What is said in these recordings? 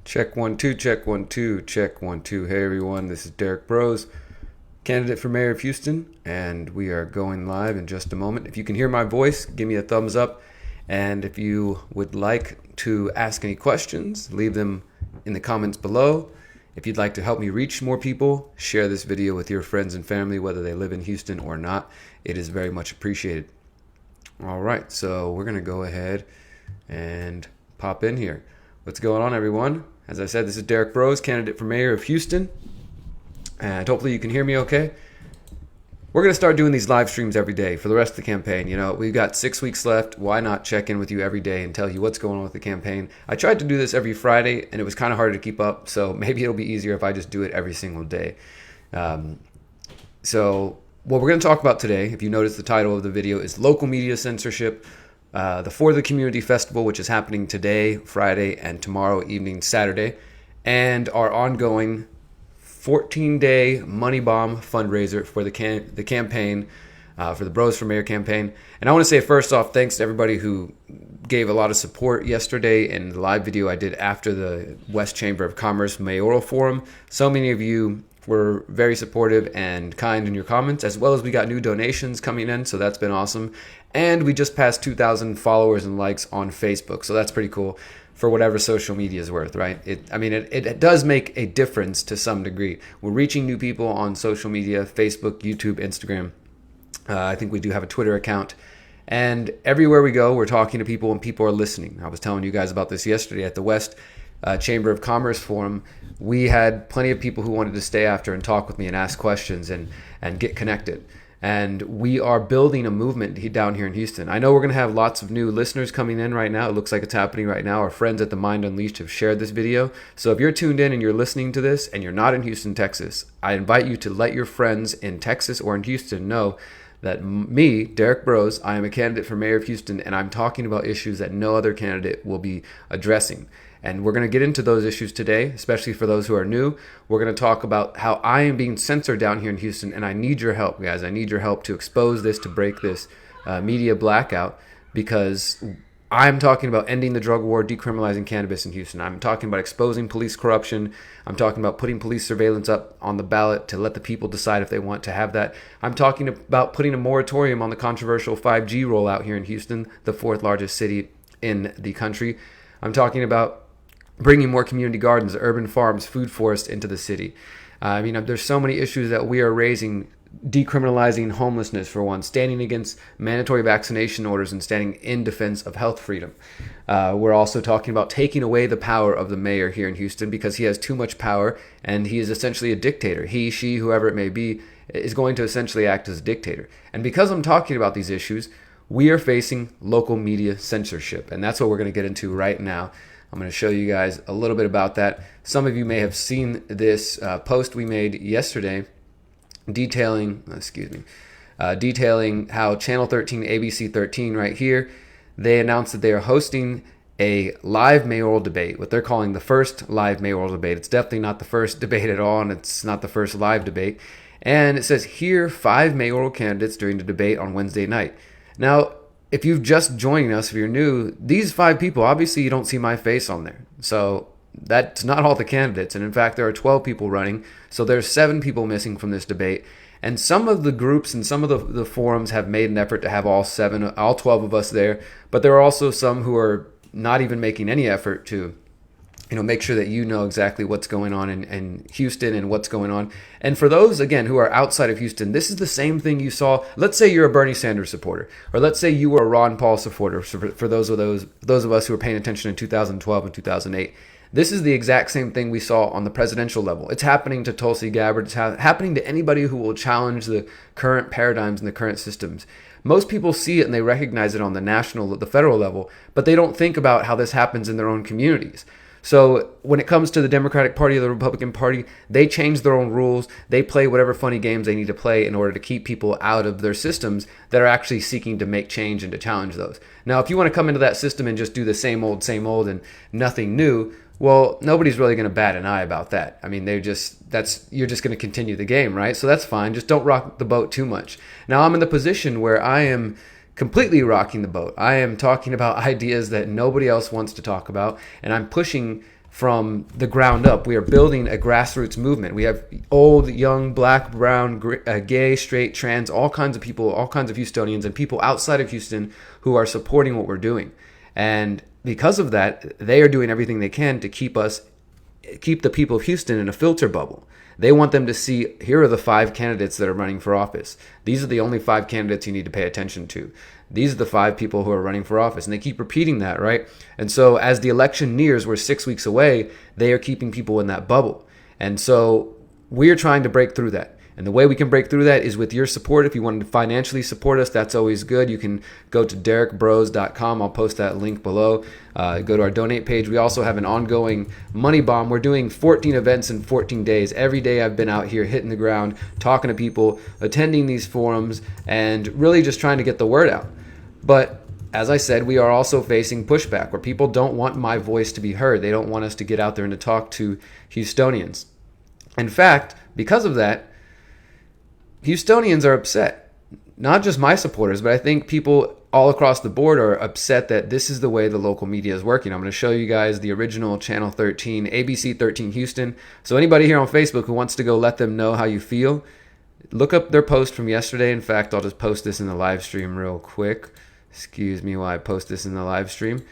Check 1 2, check 1 2, check 1 2. Hey everyone, this is Derrick Broze, candidate for mayor of Houston, and we are going live in just a moment. If you can hear my voice, give me a thumbs up, and if you would like to ask any questions, leave them in the comments below. If you'd like to help me reach more people, share this video with your friends and family, whether they live in Houston or not. It is very much appreciated. All right, so we're going to go ahead and pop in here. What's going on, everyone? As I said, this is Derrick Broze, candidate for mayor of Houston, and hopefully you can hear me okay. We're going to start doing these live streams every day for the rest of the campaign. You know, we've got 6 weeks left. Why not check in with you every day and tell you what's going on with the campaign? I tried to do this every Friday, and it was kind of hard to keep up, so maybe it'll be easier if I just do it every single day. So what we're going to talk about today, if you notice the title of the video, is local media censorship, the For the Community Festival, which is happening today, Friday, and tomorrow evening, Saturday, and our ongoing 14-day Moneybomb fundraiser for the campaign, for the Bros for Mayor campaign. And I want to say first off, thanks to everybody who gave a lot of support yesterday in the live video I did after the West Chamber of Commerce Mayoral Forum. So many of you were very supportive and kind in your comments, as well as we got new donations coming in, so that's been awesome. And we just passed 2,000 followers and likes on Facebook, so that's pretty cool for whatever social media is worth, right? It does make a difference to some degree. We're reaching new people on social media, Facebook, YouTube, Instagram. I think we do have a Twitter account. And everywhere we go, we're talking to people and people are listening. I was telling you guys about this yesterday at the West Chamber of Commerce Forum. We had plenty of people who wanted to stay after and talk with me and ask questions and get connected. And we are building a movement down here in Houston. I know we're going to have lots of new listeners coming in right now. It looks like it's happening right now. Our friends at the Mind Unleashed have shared this video. So if you're tuned in and you're listening to this and you're not in Houston, Texas, I invite you to let your friends in Texas or in Houston know that me, Derrick Broze, I am a candidate for mayor of Houston, and I'm talking about issues that no other candidate will be addressing. And we're going to get into those issues today, especially for those who are new. We're going to talk about how I am being censored down here in Houston, and I need your help, guys. I need your help to expose this, to break this media blackout, because I'm talking about ending the drug war, decriminalizing cannabis in Houston. I'm talking about exposing police corruption. I'm talking about putting police surveillance up on the ballot to let the people decide if they want to have that. I'm talking about putting a moratorium on the controversial 5G rollout here in Houston, the fourth largest city in the country. I'm talking about bringing more community gardens, urban farms, food forests into the city. There's so many issues that we are raising. Decriminalizing homelessness, for one, standing against mandatory vaccination orders, and standing in defense of health freedom. We're also talking about taking away the power of the mayor here in Houston, because he has too much power and he is essentially a dictator. He, she, whoever it may be, is going to essentially act as a dictator. And because I'm talking about these issues, we are facing local media censorship, and that's what we're going to get into right now. I'm going to show you guys a little bit about that. Some of you may have seen this post we made yesterday detailing how Channel 13, ABC 13 right here, they announced that they are hosting a live mayoral debate, what they're calling the first live mayoral debate. It's definitely not the first debate at all, and it's not the first live debate. And it says, hear 5 mayoral candidates during the debate on Wednesday night. Now, if you've just joined us, if you're new, these 5 people, obviously you don't see my face on there. So that's not all the candidates. And in fact, there are 12 people running. So there's 7 people missing from this debate. And some of the groups and some of the forums have made an effort to have all 12 of us there. But there are also some who are not even making any effort to make sure that you know exactly what's going on in Houston and what's going on. And for those, again, who are outside of Houston, this is the same thing you saw. Let's say you're a Bernie Sanders supporter, or let's say you were a Ron Paul supporter. For those of us who were paying attention in 2012 and 2008, this is the exact same thing we saw on the presidential level. It's happening to Tulsi Gabbard. It's happening to anybody who will challenge the current paradigms and the current systems. Most people see it and they recognize it on the federal level, but they don't think about how this happens in their own communities. So when it comes to the Democratic Party or the Republican Party, they change their own rules. They play whatever funny games they need to play in order to keep people out of their systems that are actually seeking to make change and to challenge those. Now, if you want to come into that system and just do the same old and nothing new, well, nobody's really going to bat an eye about that. I mean, you're just going to continue the game, right? So that's fine. Just don't rock the boat too much. Now, I'm in the position where I am completely rocking the boat. I am talking about ideas that nobody else wants to talk about, and I'm pushing from the ground up. We are building a grassroots movement. We have old, young, black, brown, gay, straight, trans, all kinds of people, all kinds of Houstonians and people outside of Houston who are supporting what we're doing. And because of that, they are doing everything they can to keep the people of Houston in a filter bubble. They want them to see, here are the 5 candidates that are running for office. These are the only 5 candidates you need to pay attention to. These are the 5 people who are running for office. And they keep repeating that, right? And so as the election nears, we're 6 weeks away, they are keeping people in that bubble. And so we're trying to break through that. And the way we can break through that is with your support. If you want to financially support us, that's always good. You can go to derrickbroze.com. I'll post that link below. Go to our donate page. We also have an ongoing Moneybomb. We're doing 14 events in 14 days. Every day I've been out here hitting the ground, talking to people, attending these forums, and really just trying to get the word out. But as I said, we are also facing pushback where people don't want my voice to be heard. They don't want us to get out there and to talk to Houstonians. In fact, because of that, Houstonians are upset. Not just my supporters, but I think people all across the board are upset that this is the way the local media is working. I'm going to show you guys the original Channel 13, ABC 13 Houston. So anybody here on Facebook who wants to go let them know how you feel, look up their post from yesterday. In fact, I'll just post this in the live stream real quick. Excuse me while I post this in the live stream.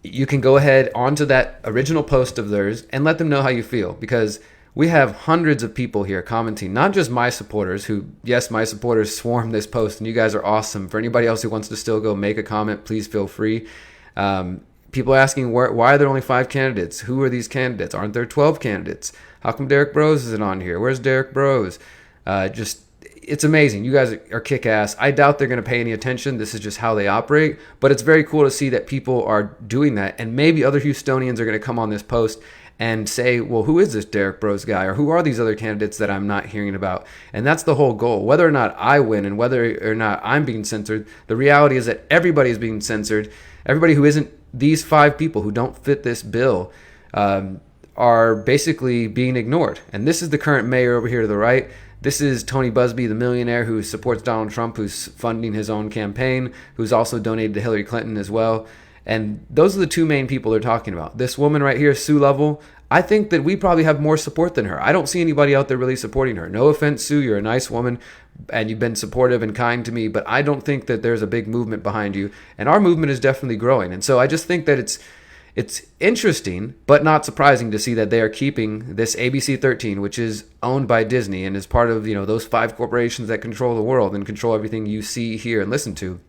You can go ahead onto that original post of theirs and let them know how you feel, because we have hundreds of people here commenting, not just my supporters who, yes, my supporters swarm this post and you guys are awesome. For anybody else who wants to still go make a comment, please feel free. People asking, why are there only 5 candidates? Who are these candidates? Aren't there 12 candidates? How come Derrick Broze isn't on here? Where's Derrick Broze? It's amazing. You guys are kick-ass. I doubt they're going to pay any attention. This is just how they operate. But it's very cool to see that people are doing that. And maybe other Houstonians are going to come on this post and say, well, who is this Derrick Broze guy? Or who are these other candidates that I'm not hearing about? And that's the whole goal. Whether or not I win and whether or not I'm being censored, the reality is that everybody is being censored. Everybody who isn't these 5 people who don't fit this bill are basically being ignored. And this is the current mayor over here to the right. This is Tony Busby, the millionaire who supports Donald Trump, who's funding his own campaign, who's also donated to Hillary Clinton as well. And those are the 2 main people they're talking about. This woman right here, Sue Lovell, I think that we probably have more support than her. I don't see anybody out there really supporting her. No offense, Sue, you're a nice woman and you've been supportive and kind to me, but I don't think that there's a big movement behind you. And our movement is definitely growing. And so I just think that it's interesting, but not surprising to see that they are keeping this ABC 13, which is owned by Disney and is part of, those 5 corporations that control the world and control everything you see, hear, and listen to.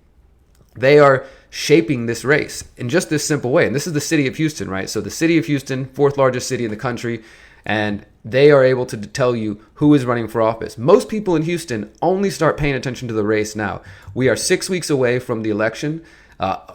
They are shaping this race in just this simple way. And this is the city of Houston, right? So the city of Houston, 4th largest city in the country, and they are able to tell you who is running for office. Most people in Houston only start paying attention to the race now. We are 6 weeks away from the election.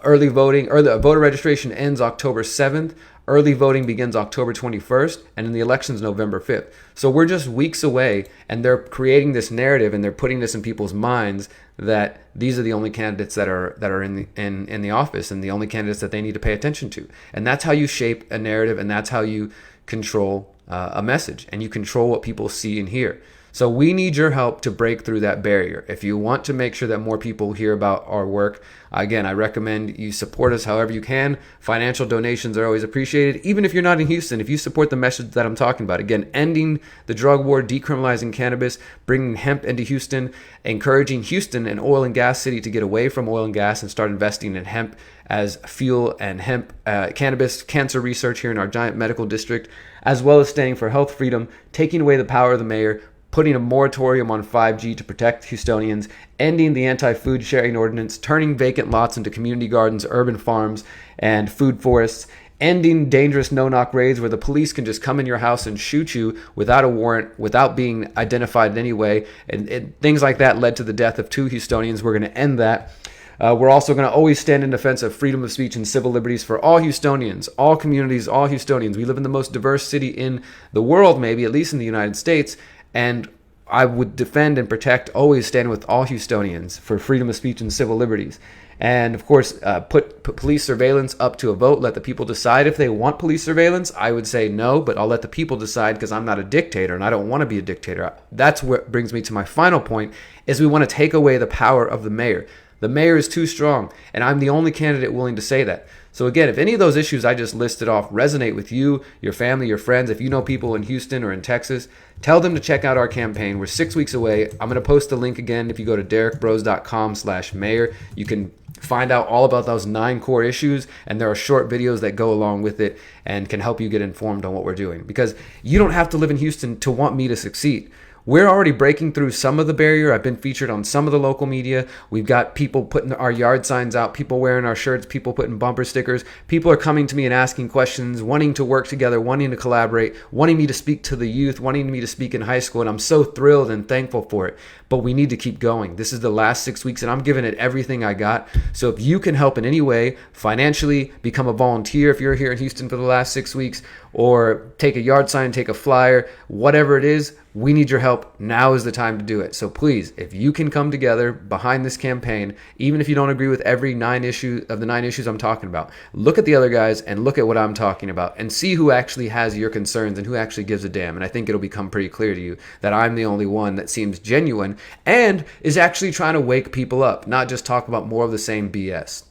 Early voting, or the voter registration ends October 7th. Early voting begins October 21st, and then the election's November 5th. So we're just weeks away, and they're creating this narrative, and they're putting this in people's minds that these are the only candidates that are in the office, and the only candidates that they need to pay attention to. And that's how you shape a narrative, and that's how you control a message, and you control what people see and hear. So we need your help to break through that barrier. If you want to make sure that more people hear about our work, again, I recommend you support us however you can. Financial donations are always appreciated. Even if you're not in Houston, if you support the message that I'm talking about, again, ending the drug war, decriminalizing cannabis, bringing hemp into Houston, encouraging Houston, an oil and gas city, to get away from oil and gas and start investing in hemp as fuel and hemp, cannabis, cancer research here in our giant medical district, as well as standing for health freedom, taking away the power of the mayor, putting a moratorium on 5G to protect Houstonians, ending the anti-food sharing ordinance, turning vacant lots into community gardens, urban farms, and food forests, ending dangerous no-knock raids where the police can just come in your house and shoot you without a warrant, without being identified in any way. And things like that led to the death of 2 Houstonians. We're going to end that. We're also going to always stand in defense of freedom of speech and civil liberties for all Houstonians, all communities, all Houstonians. We live in the most diverse city in the world, maybe, at least in the United States. And I would defend and protect, always stand with all Houstonians for freedom of speech and civil liberties. And of course, put police surveillance up to a vote. Let the people decide if they want police surveillance. I would say no, but I'll let the people decide, because I'm not a dictator and I don't want to be a dictator. That's what brings me to my final point, is we want to take away the power of the mayor. The mayor is too strong, and I'm the only candidate willing to say that. So again, if any of those issues I just listed off resonate with you, your family, your friends, if you know people in Houston or in Texas, tell them to check out our campaign. We're 6 weeks away. I'm going to post the link again. If you go to derrickbroze.com/mayor, you can find out all about those 9 core issues, and there are short videos that go along with it and can help you get informed on what we're doing. Because you don't have to live in Houston to want me to succeed. We're already breaking through some of the barrier. I've been featured on some of the local media. We've got people putting our yard signs out, people wearing our shirts, people putting bumper stickers. People are coming to me and asking questions, wanting to work together, wanting to collaborate, wanting me to speak to the youth, wanting me to speak in high school. And I'm so thrilled and thankful for it. But we need to keep going. This is the last 6 weeks, and I'm giving it everything I got. So if you can help in any way, financially, become a volunteer if you're here in Houston for the last 6 weeks, or take a yard sign, take a flyer, whatever it is, we need your help. Now is the time to do it. So please, if you can come together behind this campaign, even if you don't agree with every 9 issue of the 9 issues I'm talking about, look at the other guys and look at what I'm talking about and see who actually has your concerns and who actually gives a damn. And I think it'll become pretty clear to you that I'm the only one that seems genuine and is actually trying to wake people up, not just talk about more of the same BS.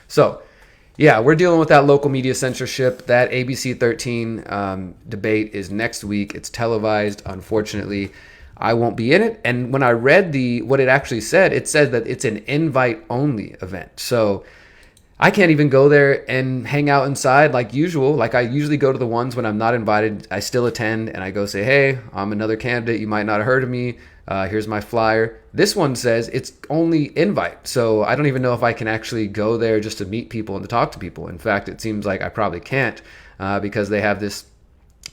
So yeah, we're dealing with that local media censorship. That ABC 13 debate is next week. It's televised. Unfortunately, I won't be in it. And when I read what it actually said, it said that it's an invite-only event. So I can't even go there and hang out inside like usual. Like I usually go to the ones when I'm not invited. I still attend and I go say, hey, I'm another candidate. You might not have heard of me. Here's my flyer. This one says it's only invite. So I don't even know if I can actually go there just to meet people and to talk to people. In fact, it seems like I probably can't because they have this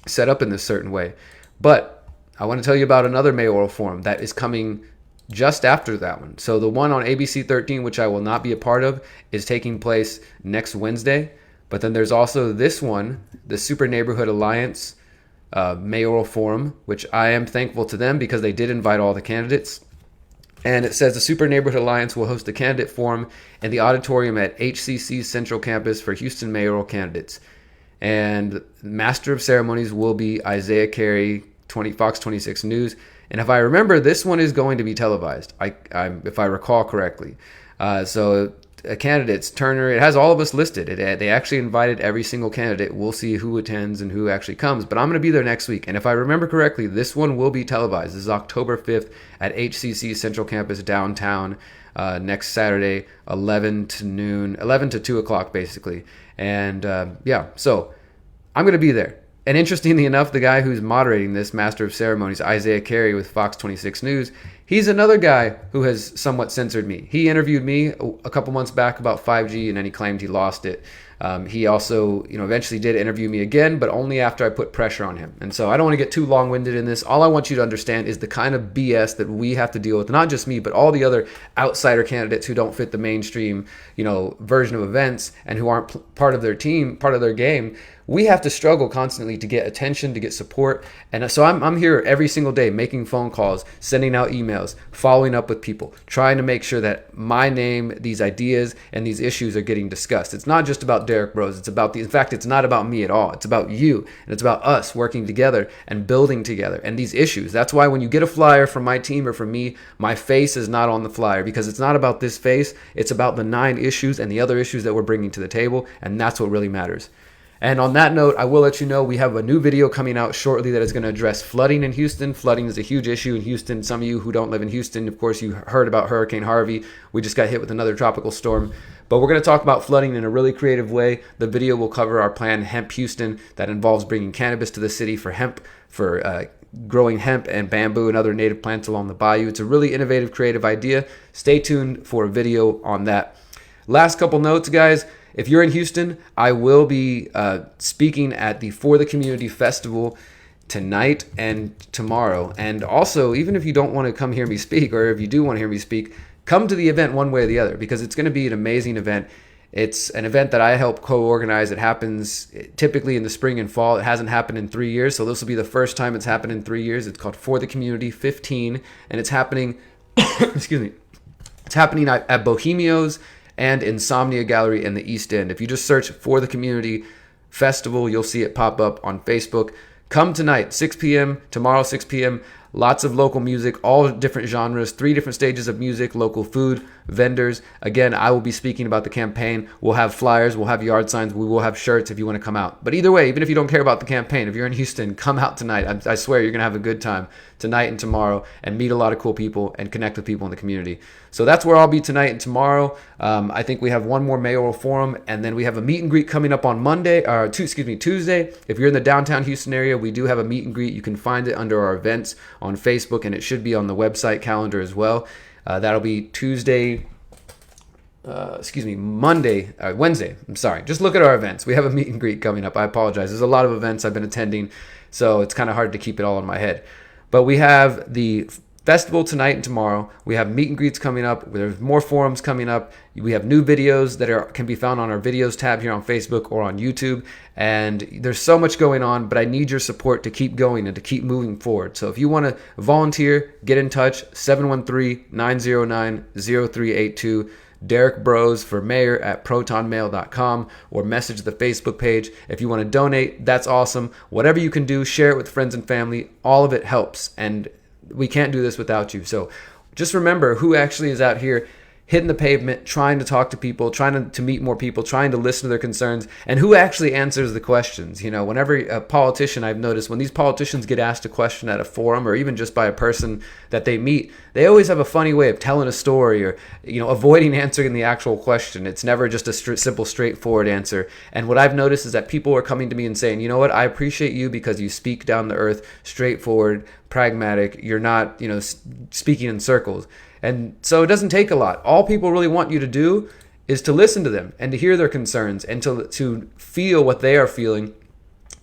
set up in this certain way. But I want to tell you about another mayoral forum that is coming just after that one. So the one on ABC 13, which I will not be a part of, is taking place next Wednesday. But then there's also this one, the Super Neighborhood Alliance mayoral forum, which I am thankful to them because they did invite all the candidates. And it says the Super Neighborhood Alliance will host a candidate forum in the auditorium at HCC's Central Campus for Houston mayoral candidates. And Master of Ceremonies will be Isaiah Carey, Fox 26 News. And if I remember, this one is going to be televised, if I recall correctly. So candidates, Turner, it has all of us listed. They actually invited every single candidate. We'll see who attends and who actually comes. But I'm going to be there next week. And if I remember correctly, this one will be televised. This is October 5th at HCC Central Campus downtown next Saturday, 11 to 2 o'clock basically. And so I'm going to be there. And interestingly enough, the guy who's moderating this, Master of Ceremonies, Isaiah Carey with Fox 26 News, he's another guy who has somewhat censored me. He interviewed me a couple months back about 5G, and then he claimed he lost it. He also, eventually did interview me again, but only after I put pressure on him. And so I don't want to get too long-winded in this. All I want you to understand is the kind of BS that we have to deal with, not just me, but all the other outsider candidates who don't fit the mainstream, version of events and who aren't part of their team, part of their game. We have to struggle constantly to get attention, to get support. And so I'm here every single day making phone calls, sending out emails, following up with people, trying to make sure that my name, these ideas, and these issues are getting discussed. It's not just about Derrick Broze. It's about in fact, it's not about me at all. It's about you. And it's about us working together and building together. And these issues. That's why when you get a flyer from my team or from me, my face is not on the flyer because it's not about this face. It's about the 9 issues and the other issues that we're bringing to the table. And that's what really matters. And on that note, I will let you know we have a new video coming out shortly that is going to address flooding in Houston. Flooding is a huge issue in Houston. Some of you who don't live in Houston, of course, you heard about Hurricane Harvey. We just got hit with another tropical storm. But we're going to talk about flooding in a really creative way. The video will cover our plan, Hemp Houston, that involves bringing cannabis to the city for hemp, for growing hemp and bamboo and other native plants along the bayou. It's a really innovative, creative idea. Stay tuned for a video on that. Last couple notes, guys. If you're in Houston, I will be speaking at the For the Community Festival tonight and tomorrow. And also, even if you don't want to come hear me speak, or if you do want to hear me speak, come to the event one way or the other, because it's going to be an amazing event. It's an event that I help co-organize. It happens typically in the spring and fall. It hasn't happened in 3 years, so this will be the first time it's happened in 3 years. It's called For the Community 15, and it's happening, excuse me, it's happening at Bohemios and Insomnia Gallery in the East End. If you just search For the Community Festival, you'll see it pop up on Facebook. Come tonight, 6 p.m., tomorrow, 6 p.m. Lots of local music, all different genres, 3 different stages of music, local food, vendors. Again, I will be speaking about the campaign. We'll have flyers, we'll have yard signs, we will have shirts if you want to come out. But either way, even if you don't care about the campaign, if you're in Houston, come out tonight. I swear you're going to have a good time tonight and tomorrow and meet a lot of cool people and connect with people in the community. So that's where I'll be tonight and tomorrow. I think we have one more mayoral forum, and then we have a meet and greet coming up on Tuesday. If you're in the downtown Houston area, we do have a meet and greet. You can find it under our events on Facebook, and it should be on the website calendar as well. That'll be Wednesday. I'm sorry. Just look at our events. We have a meet and greet coming up. I apologize. There's a lot of events I've been attending, so it's kind of hard to keep it all in my head. But we have the festival tonight and tomorrow. We have meet and greets coming up. There's more forums coming up. We have new videos that can be found on our videos tab here on Facebook or on YouTube. And there's so much going on, but I need your support to keep going and to keep moving forward. So if you want to volunteer, get in touch, 713-909-0382. Derrick Broze for mayor at protonmail.com, or message the Facebook page. If you want to donate, that's awesome. Whatever you can do, share it with friends and family. All of it helps, and we can't do this without you. So just remember who actually is out here hitting the pavement, trying to talk to people, trying to meet more people, trying to listen to their concerns, and who actually answers the questions. You know, whenever a politician, I've noticed when these politicians get asked a question at a forum or even just by a person that they meet, they always have a funny way of telling a story or, avoiding answering the actual question. It's never just a simple, straightforward answer. And what I've noticed is that people are coming to me and saying, you know what, I appreciate you because you speak down to earth, straightforward, pragmatic. You're not, speaking in circles. And so it doesn't take a lot. All people really want you to do is to listen to them and to hear their concerns and to feel what they are feeling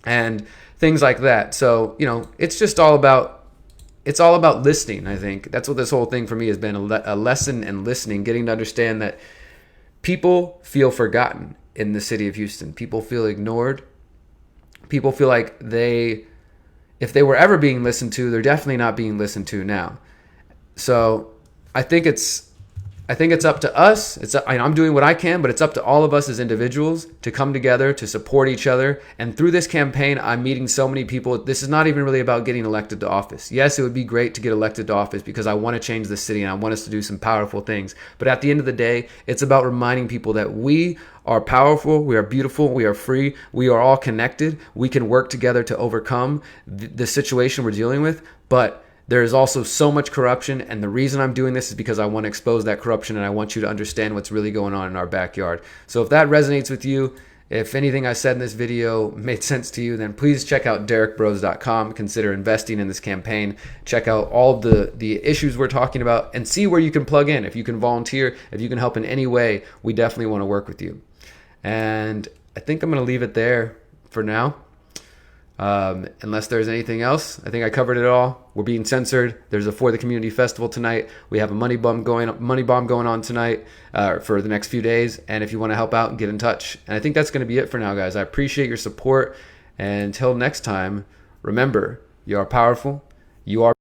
and things like that. So, it's just all about listening, I think. That's what this whole thing for me has been, a lesson in listening, getting to understand that people feel forgotten in the city of Houston. People feel ignored. People feel like if they were ever being listened to, they're definitely not being listened to now. So I think it's up to us. I'm doing what I can, but it's up to all of us as individuals to come together, to support each other. And through this campaign, I'm meeting so many people. This is not even really about getting elected to office. Yes, it would be great to get elected to office because I want to change the city and I want us to do some powerful things. But at the end of the day, it's about reminding people that we are powerful, we are beautiful, we are free, we are all connected. We can work together to overcome the situation we're dealing with. But there is also so much corruption, and the reason I'm doing this is because I want to expose that corruption and I want you to understand what's really going on in our bbackyard. So if that resonates with you, if anything I said in this video made sense to you, then please check out DerrickBroze.com. Consider investing in this campaign. Check out all of the issues we're talking about and see where you can plug in. If you can volunteer, if you can help in any way, we definitely want to work with you. And I think I'm going to leave it there for now. Unless there's anything else, I think I covered it all. We're being censored. There's a For the Community festival tonight. We have a Moneybomb going on tonight for the next few days. And if you want to help out, get in touch. And I think that's going to be it for now, guys. I appreciate your support. And until next time, remember, you are powerful. You are